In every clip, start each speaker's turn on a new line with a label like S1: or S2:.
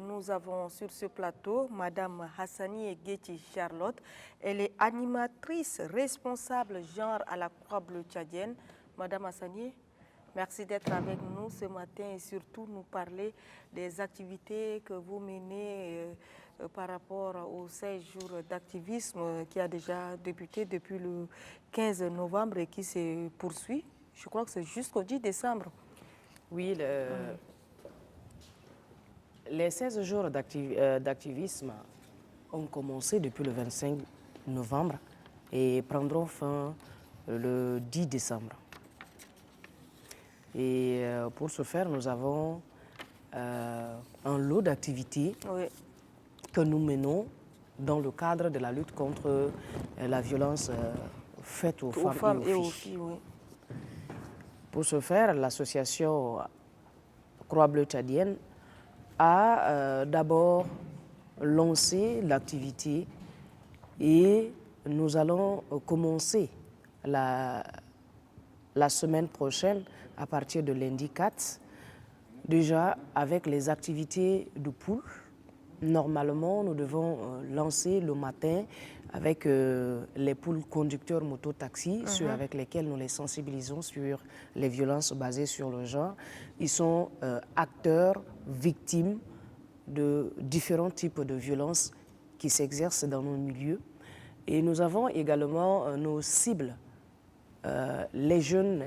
S1: Nous avons sur ce plateau Madame Hassani Egeti Charlotte. Elle est animatrice responsable genre à la Croix-Bleue tchadienne. Madame Hassani, merci d'être avec nous ce matin et surtout nous parler des activités que vous menez par rapport aux 16 jours d'activisme qui a déjà débuté depuis le 15 novembre et qui se poursuit. Je crois que c'est jusqu'au 10 décembre.
S2: Oui, les 16 jours d'activisme ont commencé depuis le 25 novembre et prendront fin le 10 décembre. Et pour ce faire, nous avons un lot d'activités que nous menons dans le cadre de la lutte contre la violence faite aux femmes et aux filles. Pour ce faire, l'association Croix-Bleue tchadienne a d'abord lancé l'activité et nous allons commencer la semaine prochaine à partir de lundi 4, déjà avec les activités de poule. Normalement, nous devons lancer le matin avec les poules conducteurs moto-taxi, ceux avec lesquels nous les sensibilisons sur les violences basées sur le genre. Ils sont acteurs, victimes de différents types de violences qui s'exercent dans nos milieux. Et nous avons également nos cibles, les jeunes,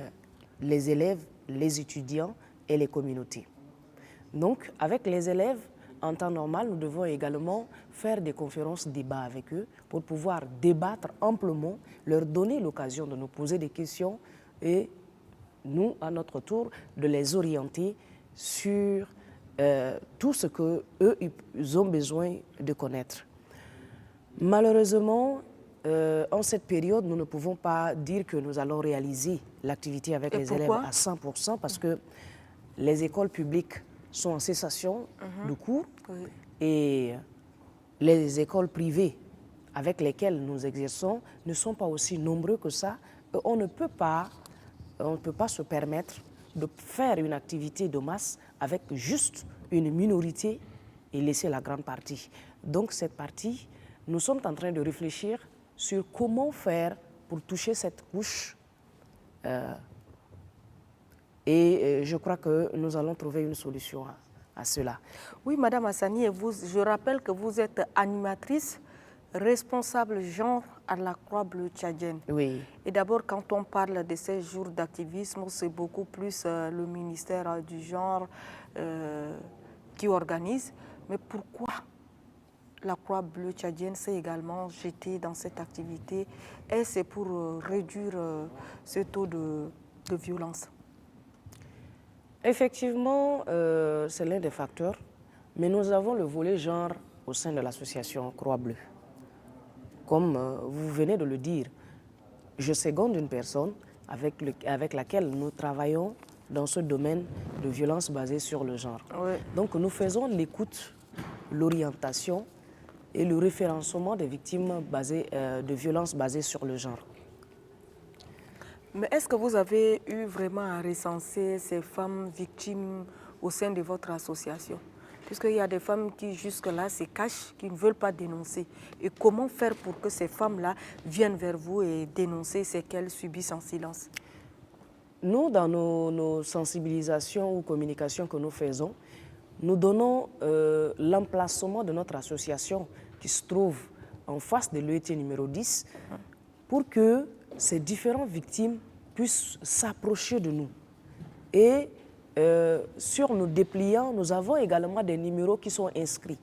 S2: les élèves, les étudiants et les communautés. Donc, avec les élèves, en temps normal, nous devons également faire des conférences débats avec eux pour pouvoir débattre amplement, leur donner l'occasion de nous poser des questions et nous, à notre tour, de les orienter sur tout ce qu'eux, ils ont besoin de connaître. Malheureusement, en cette période, nous ne pouvons pas dire que nous allons réaliser l'activité avec les élèves à 100% parce que les écoles publiques sont en cessation de cours et les écoles privées avec lesquelles nous exerçons ne sont pas aussi nombreux que ça. On ne peut pas se permettre de faire une activité de masse avec juste une minorité et laisser la grande partie. Donc cette partie, nous sommes en train de réfléchir sur comment faire pour toucher cette couche et je crois que nous allons trouver une solution à cela.
S1: Oui, Madame Hassani, je rappelle que vous êtes animatrice responsable genre à la Croix-Bleue tchadienne.
S2: Oui.
S1: Et d'abord, quand on parle de ces jours d'activisme, c'est beaucoup plus le ministère du genre qui organise. Mais pourquoi la Croix-Bleue tchadienne s'est également jetée dans cette activité? Et c'est pour réduire ce taux de violence.
S2: Effectivement, c'est l'un des facteurs, mais nous avons le volet genre au sein de l'association Croix-Bleue. Comme vous venez de le dire, je seconde une personne avec laquelle nous travaillons dans ce domaine de violence basée sur le genre.
S1: Oui.
S2: Donc nous faisons l'écoute, l'orientation et le référencement des victimes de violences basées sur le genre.
S1: Mais est-ce que vous avez eu vraiment à recenser ces femmes victimes au sein de votre association? Puisqu'il y a des femmes qui jusque-là se cachent, qui ne veulent pas dénoncer. Et comment faire pour que ces femmes-là viennent vers vous et dénoncer ce qu'elles subissent en silence?
S2: Nous, dans nos sensibilisations ou communications que nous faisons, nous donnons l'emplacement de notre association qui se trouve en face de l'ET numéro 10 pour que ces différentes victimes puissent s'approcher de nous. Et sur nos dépliants, nous avons également des numéros qui sont inscrits.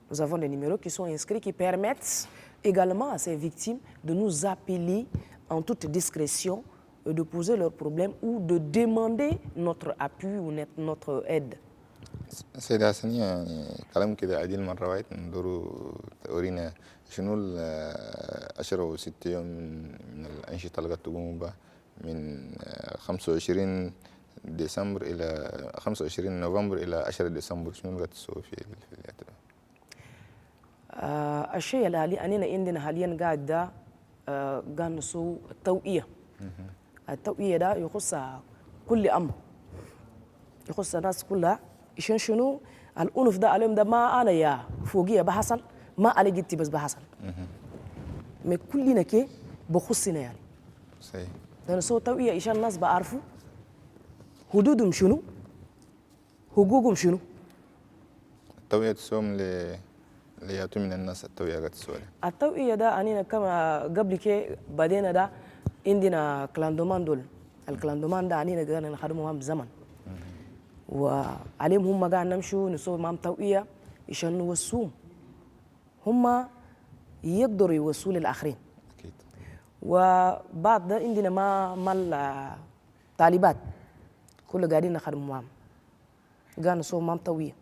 S2: Nous avons des numéros qui sont inscrits qui permettent également à ces victimes de nous appeler en toute discrétion, de poser leurs problèmes ou de demander notre appui ou notre aide.
S3: سيدة حسنية يعني كلام كده عديل من رواية ندور تورينا شنو العشرة وستة يوم من الأنشطة اللي قد تقوموا بها من 25 ديسمبر إلى 25 نوفمبر إلى 10 ديسمبر شنو قد تسوي في الوقت ده؟
S2: الشيء اللي أنا عندنا حاليا قاعد قاعد نسوي التوعية. التوعية ده يخص كل أمر، يخص الناس كلها عشان شنو الأنف ده عليهم ده ما أنا يا فوقية بحصل ما علي جدتي بس بحصل ما كلنا كي بخصنا يعني
S3: صحيح.
S2: لأن سو توعية عشان الناس بعرفوا حدودهم شنو حقوقهم شنو.
S3: التوعية تسوم لياتوا من الناس التوعية قد السؤال.
S2: التوعية ده أنينا كما قبل كي بعدين ده عندنا كلاندومان دول الكلاندومان ده أنينا قاعدين نخدمهم بزمن وعليهم هم قاعد نمشوا نسوي معهم توعية عشان نوصوهم هم يقدروا يوصلوا للآخرين.
S3: أكيد.
S2: وبعد ده عندنا ما طالبات كل قاعدين نخدم معهم قاعد نسوي معهم توعية.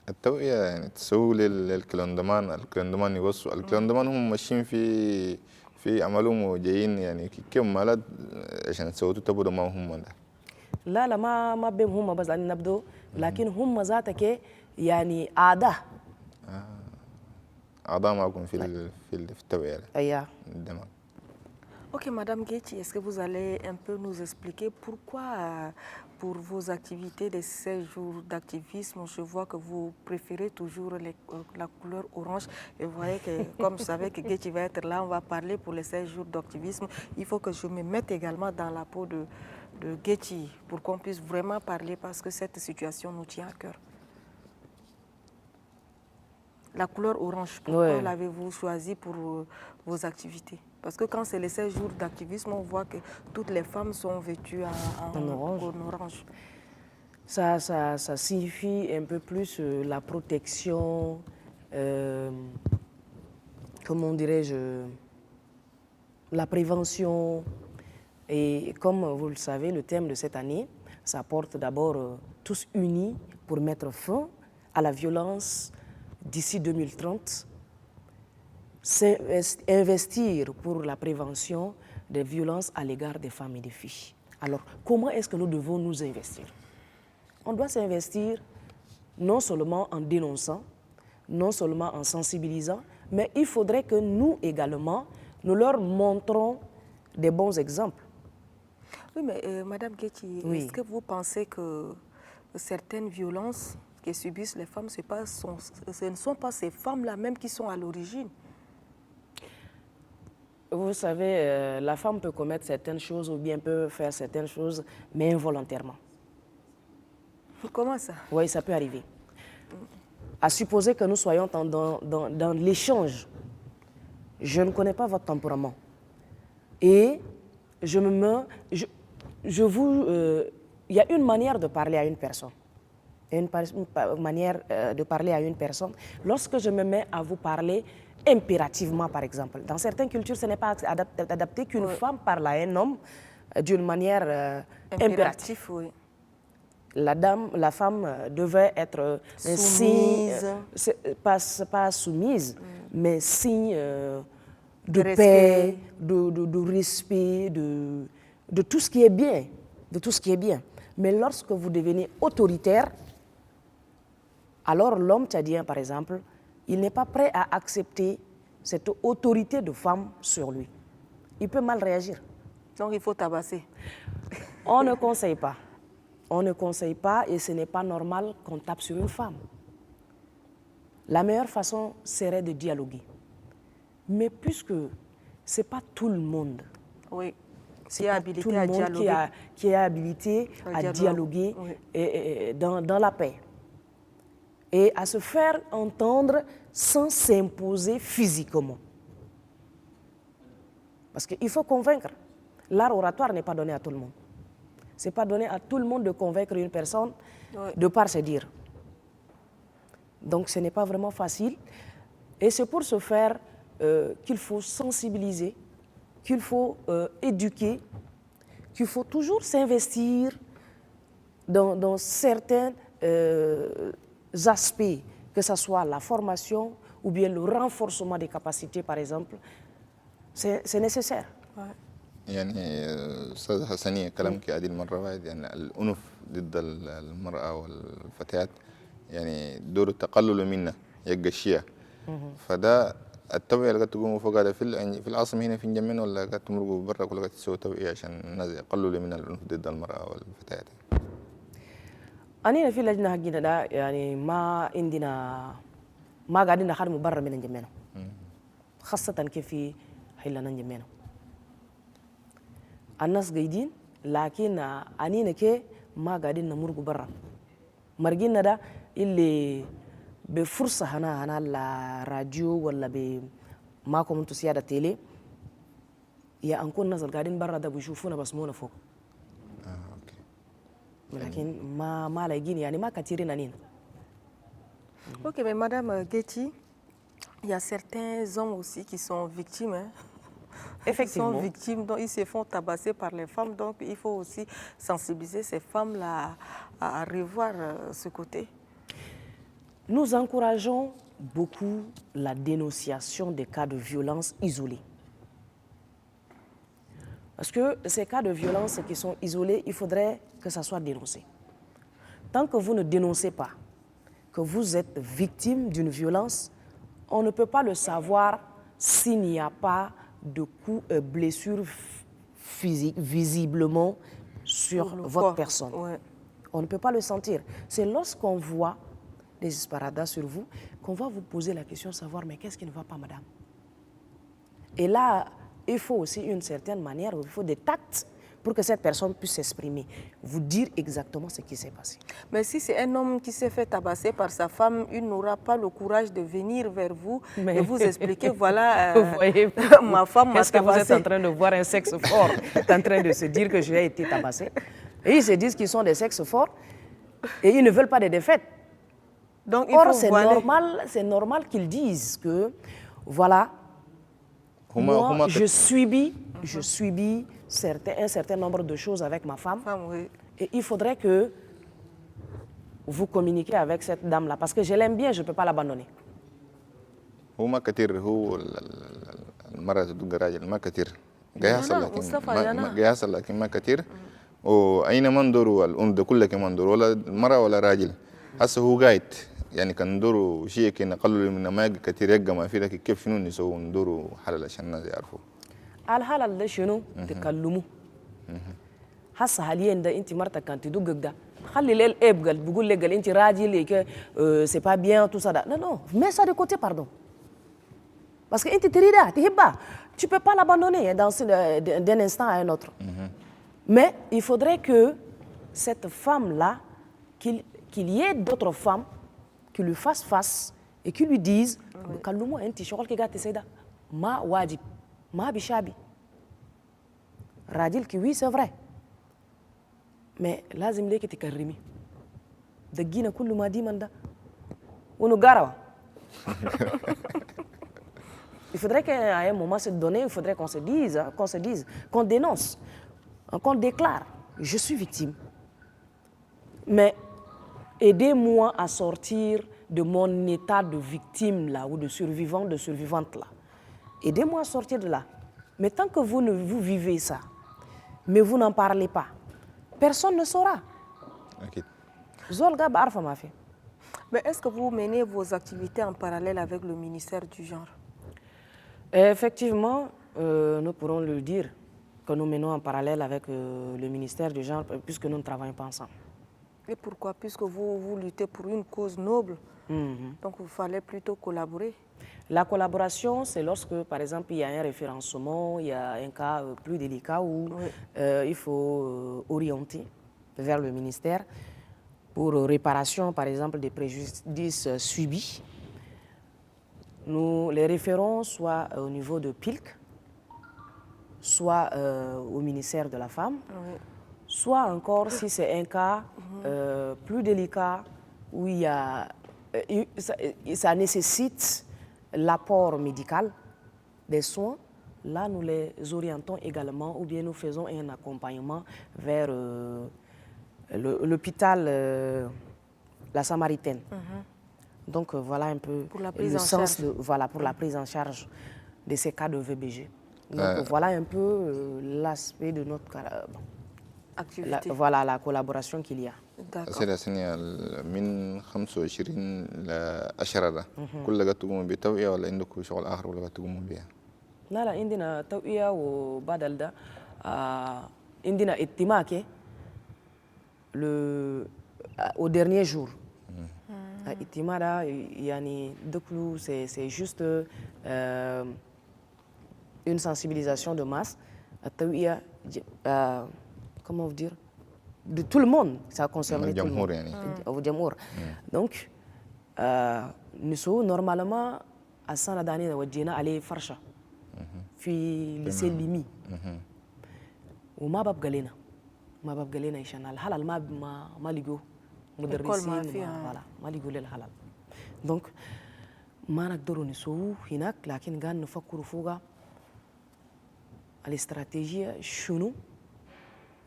S3: التوعية يعني تسوي الكلاندومان يوصوا الكلاندومان هم ماشيين في عملهم وجايين يعني كم مالات عشان تسووا تبدو ما هم ده.
S2: لا ما بهم هم بس أن نبدو لكن هم ذاتك يعني أعداء.
S3: أعضاء معكم في التوعية.
S2: أيوة.
S1: Ok, Madame Guetchi, est-ce que vous allez un peu nous expliquer pourquoi, pour vos activités de 16 jours d'activisme, je vois que vous préférez toujours la couleur orange. Et vous voyez que, comme je savais que Guetchi va être là, on va parler pour les 16 jours d'activisme. Il faut que je me mette également dans la peau de Guetchi pour qu'on puisse vraiment parler parce que cette situation nous tient à cœur. La couleur orange, pourquoi l'avez-vous choisi pour vos activités? Parce que quand c'est les 16 jours d'activisme, on voit que toutes les femmes sont vêtues en orange.
S2: Ça signifie un peu plus la protection, comment dirais-je, la prévention. Et comme vous le savez, le thème de cette année, ça porte d'abord tous unis pour mettre fin à la violence d'ici 2030, investir pour la prévention des violences à l'égard des femmes et des filles. Alors, comment est-ce que nous devons nous investir? On doit s'investir non seulement en dénonçant, non seulement en sensibilisant, mais il faudrait que nous également, nous leur montrons des bons exemples.
S1: Oui, mais Madame Guetchi, est-ce que vous pensez que certaines violences que subissent les femmes, ce ne sont pas ces femmes-là même qui sont à l'origine?
S2: Vous savez, la femme peut commettre certaines choses ou bien peut faire certaines choses, mais involontairement.
S1: Comment ça?
S2: Oui, ça peut arriver. À supposer que nous soyons dans l'échange. Je ne connais pas votre tempérament. Et il y a une manière de parler à une personne. Une manière de parler à une personne. Lorsque je me mets à vous parler impérativement, par exemple, dans certaines cultures, ce n'est pas adapté qu'une femme parle à un homme d'une manière impérative.
S1: Oui.
S2: La femme devait être
S1: soumise.
S2: Pas soumise, mais signe de paix, de respect, de tout ce qui est bien, de tout ce qui est bien. Mais lorsque vous devenez autoritaire, alors l'homme tchadien, par exemple, il n'est pas prêt à accepter cette autorité de femme sur lui. Il peut mal réagir.
S1: Donc il faut tabasser.
S2: On ne conseille pas. On ne conseille pas et ce n'est pas normal qu'on tape sur une femme. La meilleure façon serait de dialoguer. Mais puisque ce n'est pas tout le monde qui est habilité à dialoguer et dans la paix et à se faire entendre sans s'imposer physiquement. Parce qu'il faut convaincre. L'art oratoire n'est pas donné à tout le monde. Ce n'est pas donné à tout le monde de convaincre une personne de par se dire. Donc ce n'est pas vraiment facile. Et c'est pour ce faire qu'il faut sensibiliser, qu'il faut éduquer, qu'il faut toujours s'investir dans certains aspects, que ce soit la formation ou bien le renforcement des capacités, par exemple. C'est nécessaire.
S3: يعني أستاذ حسنية كلامك هذه المرة واحد يعني الأنف ضد المرأة والفتيات يعني دور التقلل منها يقشيها فده التوعية اللي قد تقوموا فوق في العاصمة هنا في نجمين ولا قد تمرقوا برا ولا قد تسووا توعية عشان الناس يقللوا من الأنف ضد المرأة والفتيات؟
S2: أنا في لجنة حقنا ده يعني ما عندنا ما قاعدين نخدم برا من الجميع خاصة كيف في حلنا الجميع الناس قاعدين لكن أنينا كي ما قاعدين نمرق برا مرجينا ده اللي بفرصة هنا لا راديو ولا معكم انتو سيادة تيلي يا أنكون ناس قاعدين برا ده بيشوفونا بس مونا فوق لكن ما لاقين يعني ما كثيرين أنين.
S1: Ok, mais Madame Guetty, il y a certains hommes aussi qui sont victimes. Hein?
S2: Effectivement.
S1: Ils sont victimes, donc ils se font tabasser par les femmes, donc il faut aussi sensibiliser ces femmes-là à revoir ce côté.
S2: Nous encourageons beaucoup la dénonciation des cas de violence isolés. Parce que ces cas de violence qui sont isolés, il faudrait que ça soit dénoncé. Tant que vous ne dénoncez pas que vous êtes victime d'une violence, on ne peut pas le savoir s'il n'y a pas de coups et blessures physiques visiblement sur votre personne. Ouais. On ne peut pas le sentir. C'est lorsqu'on voit des disparadas sur vous qu'on va vous poser la question de savoir mais qu'est-ce qui ne va pas, madame? Et là, il faut aussi une certaine manière, il faut des tacts pour que cette personne puisse s'exprimer, vous dire exactement ce qui s'est passé.
S1: Mais si c'est un homme qui s'est fait tabasser par sa femme, il n'aura pas le courage de venir vers vous et vous expliquer, voilà,
S2: vous voyez,
S1: ma femme m'a tabassé.
S2: Est-ce que vous êtes en train de voir un sexe fort, en train de se dire que j'ai été tabassé? Et ils se disent qu'ils sont des sexes forts et ils ne veulent pas de défaites.
S1: Donc,
S2: or, c'est normal qu'ils disent que, voilà, moi, je subis un certain nombre de choses avec ma femme.
S1: Oui.
S2: Et il faudrait que vous communiquiez avec cette dame-là. Parce que je l'aime bien, je ne peux pas l'abandonner.
S3: هو كثير هو المرأة تدق راجل ما كثير قياسا لكن ما كثير وأين منظر الأم كله كمنظر ولا المرأة ولا راجل هسه هو قايد يعني كان ندوروا شيء كنا قللوا من ما كثير يقى ما في لك كيف شنو نسوي ندوروا حلال عشان الناس يعرفوا
S2: الحلال ده شنو تكلموا هسه حاليا ده انت مرتك كانت تدقك ده خلي ليه الاب قال بيقول لك قال انت راجل سي با بيان تو سا non non mets ça de côté pardon parce que انت تريدها تحبها tu peux pas l'abandonner d'un instant à un autre mais il faudrait que cette femme là qu'il y ait d'autres femmes qui lui fassent face et qui lui disent كلموا انت شغل كي قاعد تسيدا ما واجب ما بشابي راجل oui c'est vrai mais لازم ليك تكرمي دقينا كل ما دي من ده ونقاروا il faudrait qu'à un moment donné il faudrait qu'on se dise qu'on dénonce qu'on déclare je suis victime mais aidez-moi à sortir de mon état de victime là ou de survivante là. Aidez-moi à sortir de là. Mais tant que vous vivez ça, mais vous n'en parlez pas, personne ne saura.
S3: Okay.
S1: Mais est-ce que vous menez vos activités en parallèle avec le ministère du genre?
S2: Effectivement, nous pourrons le dire que nous menons en parallèle avec le ministère du genre puisque nous ne travaillons pas ensemble.
S1: Et pourquoi? Puisque vous luttez pour une cause noble, donc il fallait plutôt collaborer.
S2: La collaboration, c'est lorsque, par exemple, il y a un référencement, il y a un cas plus délicat où il faut orienter vers le ministère pour réparation, par exemple, des préjudices subis. Nous les référons soit au niveau de PILC, soit au ministère de la Femme, soit encore si c'est un cas plus délicat où il y a, ça nécessite l'apport médical des soins. Là, nous les orientons également ou bien nous faisons un accompagnement vers l'hôpital La Samaritaine. Donc voilà un peu le sens pour la prise en charge de ces cas de VBG. Donc voilà un peu l'aspect de notre activité. Voilà la collaboration qu'il y a.
S3: أسئلة سنية من 25 لأشهر كل قد تقوموا بتوعية ولا عندكم شغل آخر ولا قد تقوموا بها؟
S2: لا عندنا توعية وبدل ده عندنا اتماك au dernier jour. Itimada, yani Deklu, c'est juste une sensibilisation de masse. Comment vous dire, de tout le monde, ça concerne tout le monde. Donc, nous sommes normalement à Sanadani, à aller Farsha, puis lycée Limi. Ou ma bab galena, Ishanal, halal ma ligo, mudarrisin, voilà, ma ligo lel halal. Donc, manak doro nous sommes hinak, lakin gan nous fakuru fuga. Les stratégies chounou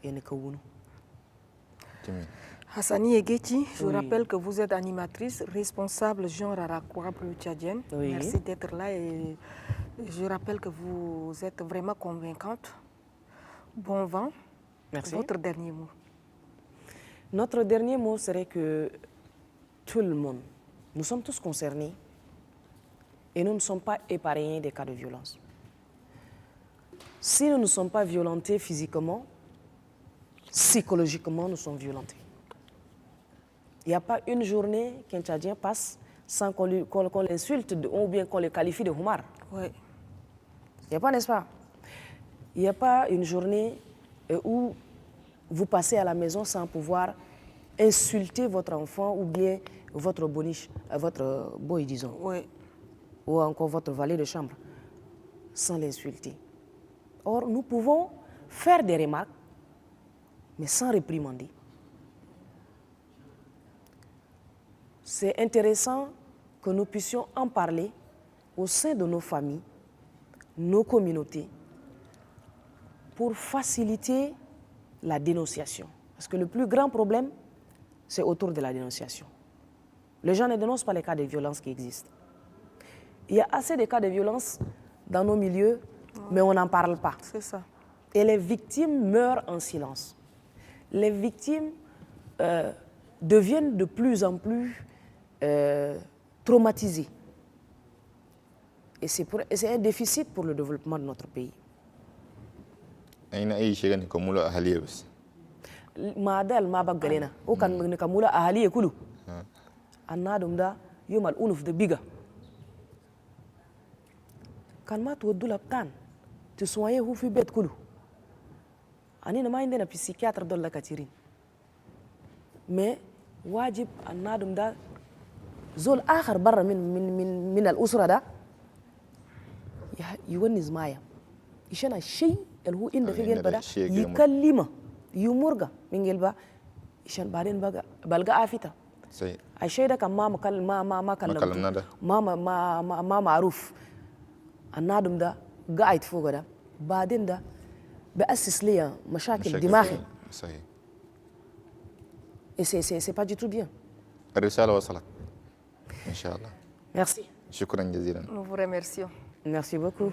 S2: et nekawunou.
S1: Hassani Egueti, je rappelle que vous êtes animatrice, responsable genre à la Croix-Bleue tchadienne.
S2: Oui.
S1: Merci d'être là et je rappelle que vous êtes vraiment convaincante. Bon vent.
S2: Merci.
S1: Votre dernier mot.
S2: Notre dernier mot serait que tout le monde, nous sommes tous concernés et nous ne sommes pas épargnés des cas de violence. Si nous ne sommes pas violentés physiquement, psychologiquement, nous sommes violentés. Il n'y a pas une journée qu'un Tchadien passe sans qu'on l'insulte ou bien qu'on le qualifie de Houmar.
S1: Oui.
S2: Il n'y a pas, n'est-ce pas? Il n'y a pas une journée où vous passez à la maison sans pouvoir insulter votre enfant ou bien votre boniche, votre boy, disons.
S1: Oui.
S2: Ou encore votre valet de chambre, sans l'insulter. Or, nous pouvons faire des remarques, mais sans réprimander. C'est intéressant que nous puissions en parler au sein de nos familles, nos communautés, pour faciliter la dénonciation. Parce que le plus grand problème, c'est autour de la dénonciation. Les gens ne dénoncent pas les cas de violence qui existent. Il y a assez de cas de violence dans nos milieux, mais on n'en parle pas.
S1: C'est ça.
S2: Et les victimes meurent en silence. Les victimes deviennent de plus en plus traumatisées. Et c'est un déficit pour le développement de notre pays. Madal ma bagalena o kan ne kamula ahali ekulu annadum da yomal unuf de biga kan ma to dula tan tu soye hu fi bet kulu ani na ma indena psychiatre dolla katirin mais wajib annadum da zol akhar barra min al usra da يونس معايا يشان الشيء اللي هو إنده في قلبه يكلمه يمرقه من قلبه يشان بعدين بلقى عافيته
S3: صحيح
S2: الشيء ده كان ما كلمنا ده ما معروف النادم ده قاعد فوق ده بعدين ده بأسس لي مشاكل دماغي
S3: صحيح
S2: et c'est pas du tout bien.
S3: الرسالة وصلت إن شاء الله.
S2: Merci.
S3: شكرا جزيلا.
S1: Nous vous remercions.
S2: Merci beaucoup.